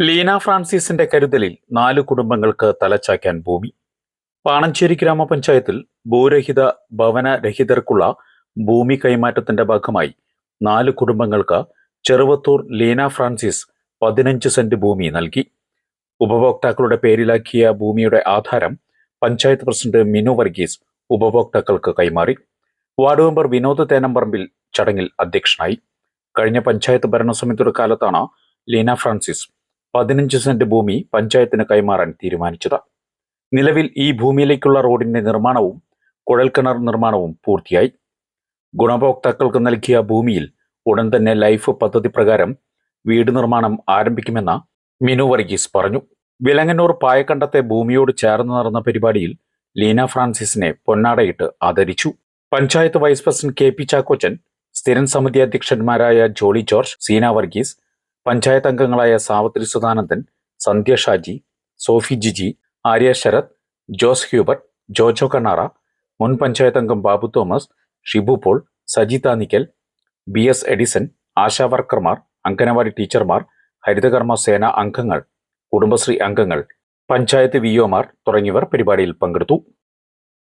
ലീന ഫ്രാൻസിസിന്റെ കരുതലിൽ 4 കുടുംബങ്ങൾക്ക് തലച്ചായ്ക്കാൻ ഭൂമി. പാണഞ്ചേരി ഗ്രാമപഞ്ചായത്തിൽ ഭൂരഹിത ഭവനരഹിതർക്കുള്ള ഭൂമി കൈമാറ്റത്തിന്റെ ഭാഗമായി 4 കുടുംബങ്ങൾക്ക് ചെറുവത്തൂർ ലീന ഫ്രാൻസിസ് 15 സെന്റ് ഭൂമി നൽകി. ഉപഭോക്താക്കളുടെ പേരിലാക്കിയ ഭൂമിയുടെ ആധാരം പഞ്ചായത്ത് പ്രസിഡന്റ് മിനു വർഗീസ് ഉപഭോക്താക്കൾക്ക് കൈമാറി. വാർഡ് മെമ്പർ വിനോദ് തേനമ്പറമ്പിൽ ചടങ്ങിൽ അധ്യക്ഷനായി. കഴിഞ്ഞ പഞ്ചായത്ത് ഭരണസമിതിയുടെ കാലത്താണ് ലീന ഫ്രാൻസിസ് 15 സെന്റ് ഭൂമി പഞ്ചായത്തിന് കൈമാറാൻ തീരുമാനിച്ചത്. നിലവിൽ ഈ ഭൂമിയിലേക്കുള്ള റോഡിന്റെ നിർമ്മാണവും കുഴൽക്കിണർ നിർമ്മാണവും പൂർത്തിയായി. ഗുണഭോക്താക്കൾക്ക് നൽകിയ ഭൂമിയിൽ ഉടൻ തന്നെ ലൈഫ് പദ്ധതി പ്രകാരം വീട് നിർമ്മാണം ആരംഭിക്കുമെന്ന് മിനു വർഗീസ് പറഞ്ഞു. വിലങ്ങന്നൂർ പായക്കണ്ടത്തെ ഭൂമിയോട് ചേർന്ന് നടന്ന പരിപാടിയിൽ ലീന ഫ്രാൻസിസിനെ പൊന്നാടയിട്ട് ആദരിച്ചു. Panchayat vice president K P Chakochan, സ്ഥിരം സമിതി അധ്യക്ഷന്മാരായ ജോളി ജോർജ്, സീന വർഗീസ്, പഞ്ചായത്ത് അംഗങ്ങളായ സാവത്രി സുധാനന്ദൻ, സന്ധ്യ ഷാജി, സോഫി ജിജി, ആര്യ ശരത്, ജോസ് ഹ്യൂബർട്ട്, ജോജോ കണ്ണാറ, മുൻ പഞ്ചായത്ത് അംഗം ബാബു തോമസ്, ഷിബു പോൾ, സജിത നിക്കൽ, ബി എസ് എഡിസൺ, ആശാ വർക്കർമാർ, അംഗനവാടി ടീച്ചർമാർ, ഹരിതകർമ്മ സേന അംഗങ്ങൾ, കുടുംബശ്രീ അംഗങ്ങൾ, പഞ്ചായത്ത് വിഒമാർ തുടങ്ങിയവർ പരിപാടിയിൽ പങ്കെടുത്തു.